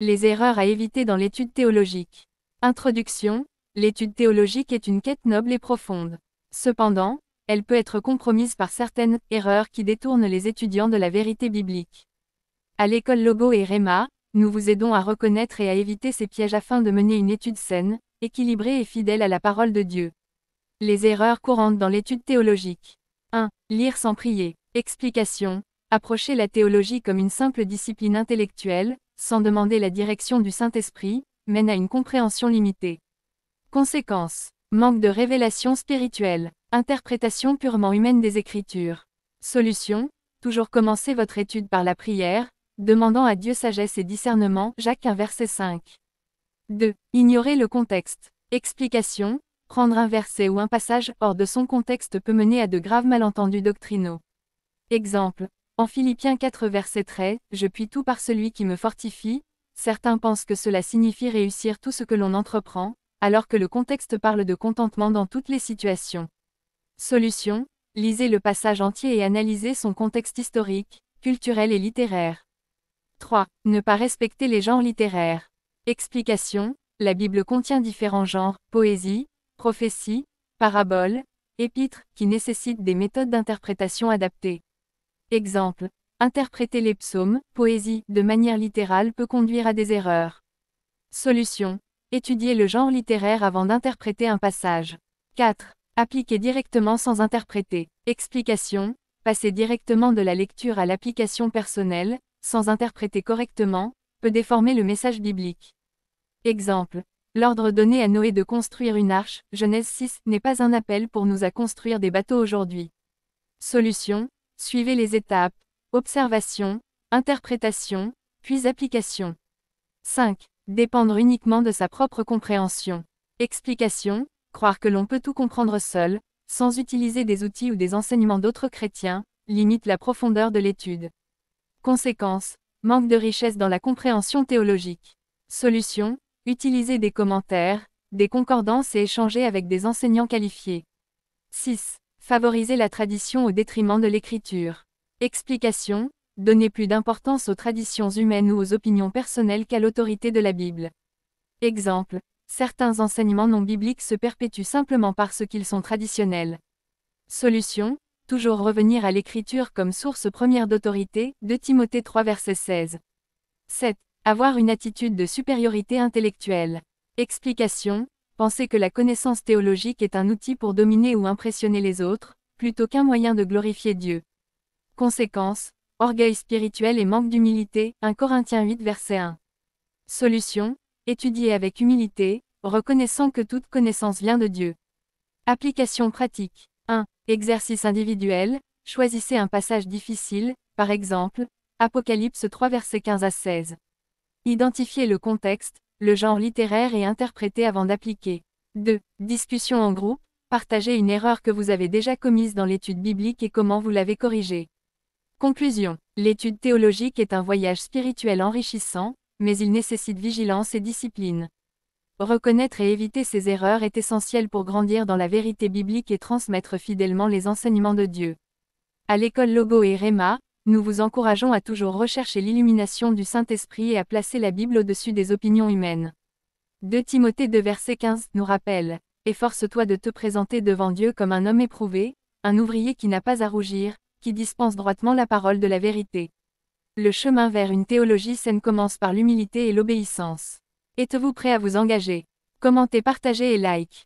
Les erreurs à éviter dans l'étude théologique. Introduction. L'étude théologique est une quête noble et profonde. Cependant, elle peut être compromise par certaines erreurs qui détournent les étudiants de la vérité biblique. À l'école Logo et Réma, nous vous aidons à reconnaître et à éviter ces pièges afin de mener une étude saine, équilibrée et fidèle à la parole de Dieu. Les erreurs courantes dans l'étude théologique. 1. Lire sans prier. Explication. Approcher la théologie comme une simple discipline intellectuelle, sans demander la direction du Saint-Esprit, mène à une compréhension limitée. Conséquences. Manque de révélation spirituelle. Interprétation purement humaine des Écritures. Solution. Toujours commencer votre étude par la prière, demandant à Dieu sagesse et discernement. Jacques 1 verset 5. 2. Ignorer le contexte. Explication. Prendre un verset ou un passage hors de son contexte peut mener à de graves malentendus doctrinaux. Exemple. En Philippiens 4 verset 13, « Je puis tout par celui qui me fortifie », certains pensent que cela signifie réussir tout ce que l'on entreprend, alors que le contexte parle de contentement dans toutes les situations. Solution. Lisez le passage entier et analysez son contexte historique, culturel et littéraire. 3. Ne pas respecter les genres littéraires. Explication. La Bible contient différents genres, poésie, prophétie, parabole, épître, qui nécessitent des méthodes d'interprétation adaptées. Exemple. Interpréter les psaumes, poésie, de manière littérale peut conduire à des erreurs. Solution. Étudier le genre littéraire avant d'interpréter un passage. 4. Appliquer directement sans interpréter. Explication. Passer directement de la lecture à l'application personnelle, sans interpréter correctement, peut déformer le message biblique. Exemple. L'ordre donné à Noé de construire une arche, Genèse 6, n'est pas un appel pour nous à construire des bateaux aujourd'hui. Solution. Suivez les étapes. Observation, interprétation, puis application. 5. Dépendre uniquement de sa propre compréhension. Explication. Croire que l'on peut tout comprendre seul, sans utiliser des outils ou des enseignements d'autres chrétiens, limite la profondeur de l'étude. Conséquence. Manque de richesse dans la compréhension théologique. Solution. Utiliser des commentaires, des concordances et échanger avec des enseignants qualifiés. 6. Favoriser la tradition au détriment de l'écriture. Explication. Donner plus d'importance aux traditions humaines ou aux opinions personnelles qu'à l'autorité de la Bible. Exemple. Certains enseignements non bibliques se perpétuent simplement parce qu'ils sont traditionnels. Solution. Toujours revenir à l'écriture comme source première d'autorité, 2 Timothée 3 verset 16. 7. Avoir une attitude de supériorité intellectuelle. Explication. Penser que la connaissance théologique est un outil pour dominer ou impressionner les autres, plutôt qu'un moyen de glorifier Dieu. Conséquence. Orgueil spirituel et manque d'humilité, 1 Corinthiens 8 verset 1. Solution. Étudier avec humilité, reconnaissant que toute connaissance vient de Dieu. Application pratique. 1. Exercice individuel. Choisissez un passage difficile, par exemple, Apocalypse 3 versets 15 à 16. Identifiez le contexte, le genre littéraire et interprétez avant d'appliquer. 2. Discussion en groupe. Partagez une erreur que vous avez déjà commise dans l'étude biblique et comment vous l'avez corrigée. Conclusion. L'étude théologique est un voyage spirituel enrichissant, mais il nécessite vigilance et discipline. Reconnaître et éviter ces erreurs est essentiel pour grandir dans la vérité biblique et transmettre fidèlement les enseignements de Dieu. À l'école Logo et Réma, nous vous encourageons à toujours rechercher l'illumination du Saint-Esprit et à placer la Bible au-dessus des opinions humaines. 2 Timothée 2 verset 15 nous rappelle « Efforce-toi de te présenter devant Dieu comme un homme éprouvé, un ouvrier qui n'a pas à rougir, qui dispense droitement la parole de la vérité. » Le chemin vers une théologie saine commence par l'humilité et l'obéissance. Êtes-vous prêt à vous engager? Commentez, partagez et like.